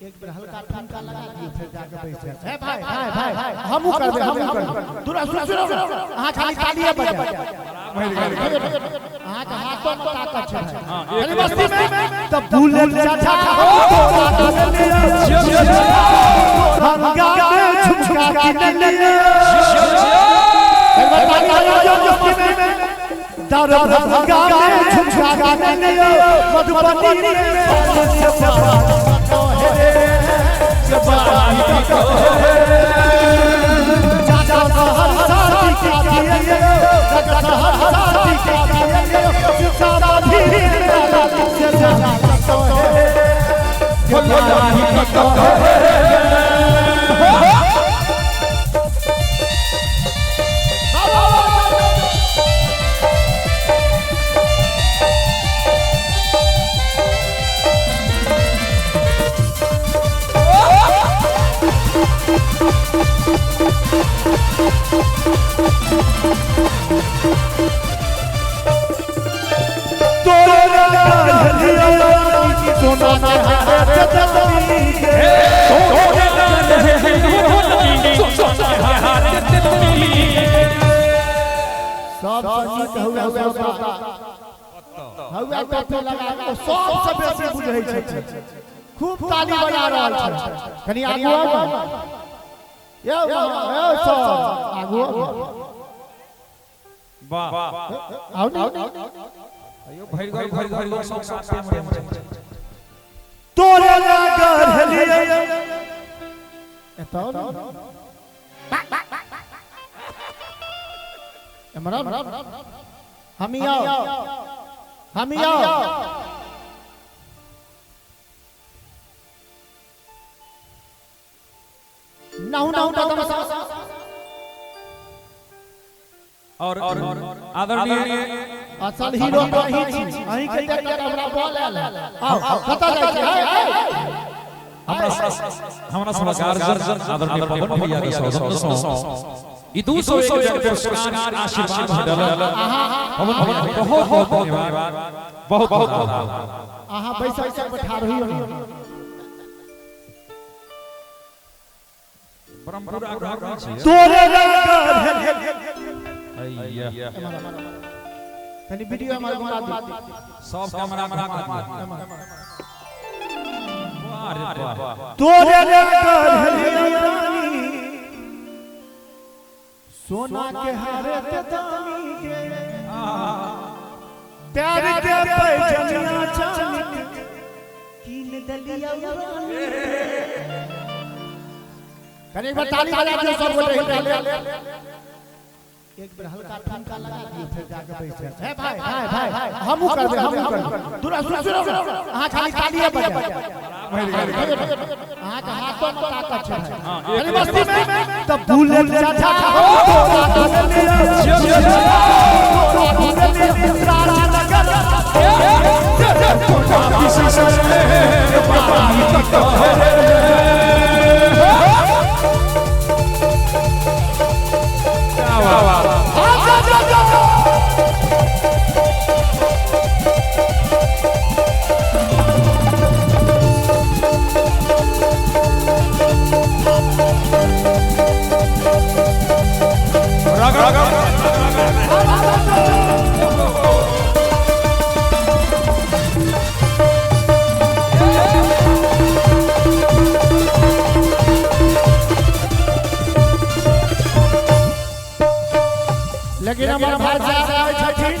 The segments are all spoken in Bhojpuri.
एक बार हल्का ठंडा लगा दिए फिर जाके बैठ जाए। है भाई भाई भाई हमहू करबे दूरा सुनो हां खाली तालियां बजा हां का हाथों में ताकत है। अरे मस्ती में तब भूले चाचा हो भंगा में झुमका की नलिया एक बार तालियां बजाओ मस्ती में दर भंगा में झुमका की नलिया मधुबनी में खूब ताली बजा रहल छै कनी आगू यो आगू वाह आओ ना अयो भर घर सब तोरे नगर हलिए एतो हमरा हम आओ नाउ और आदरणीय असल हीरो अही के देख के हमरा बोल आओ पता जाय छै हमरा समाचार आदरणीय पवन भैया के सौजन्य सो ई 201 पुरस्कार आशीर्वाद भेटल पवन बहुत धन्यवाद बहुत आहा बैसा बैठा रही हो परंपरा आग्रह छै तोरे नगर अय्या तनी वीडियो हमार घुमा दी सब कैमरा वाह रे वाह तोरे नगर हलियानी सोना के हारे ते दानी के प्यार के पैजनिया चांदी कीन दलिया कनी एक बार ताली बजा के सब बोल रहे एक बार हल्का ठंडा लगा दिए फिर जाके बैठ जाए। है भाई भाई हमहू करबे दूरा सुनो हां खाली तालियां बजा हां का हाथों में ताकत है। अरे मस्ती में तब भूले चाचा हो लेकिन हमारे भाई साहब आए छठी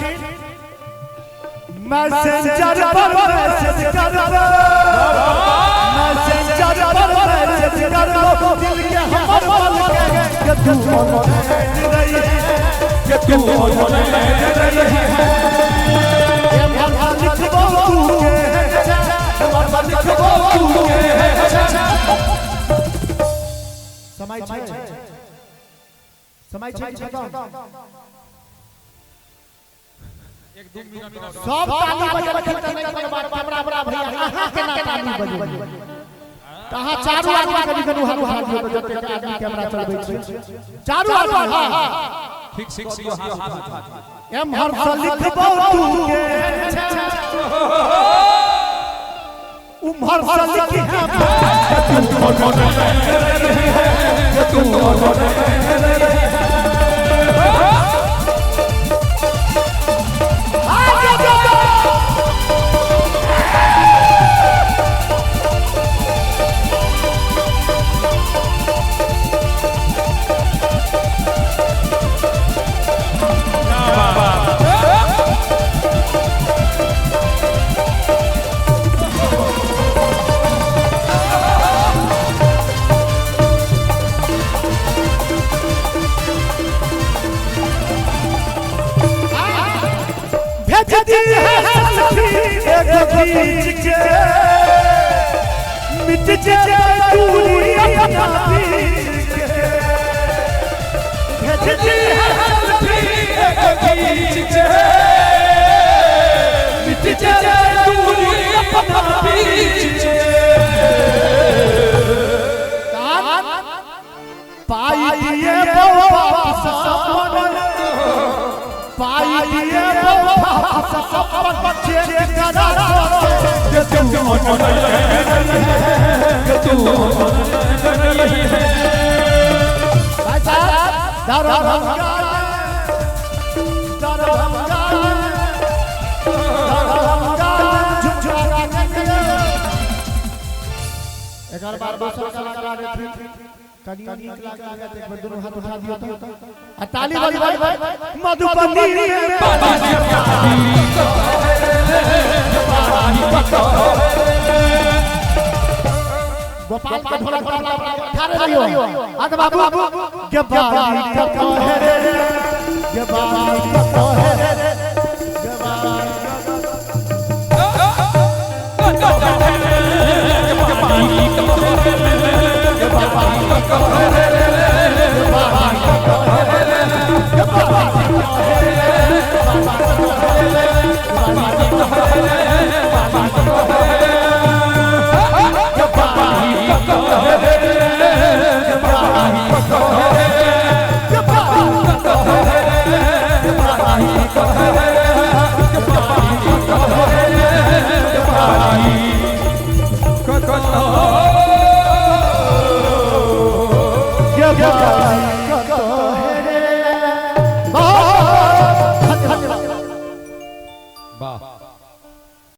मैसेंजर पर मैसेज करो दिल के हमर पल के तू रही के तू रही ये भाषा लिखबो तू के भाषा लिखबो तू के समय छै खत्म एक दो मिनट सब ताली बजे खेलते नहीं कैमरा भैया अहां केना ताली बजे कहां चारू आदमी कभी कभी हाथ दियो बजते आदमी कैमरा चलबै छै चारू आदमी हां ठीक हाथ एम हर से लिखबो तू के उम्हर से लिखी है मिट जाए दूरी अपना भेजती है खींच के मिट जाए दूरी अपना खींच के पाई दिए वापस सपन पाई दिए वापस सपन बच्चे करा के तू भाई साहब दरभंगा एक बार दूसरा कलाकार थे कनिया निकला के एक बार दोनों हाथ उठा दिया था ताली बजाई मधुबनी गोपाल का ढोलक ठाड़े रहियो हाथ बाबू के बारी का कहे रे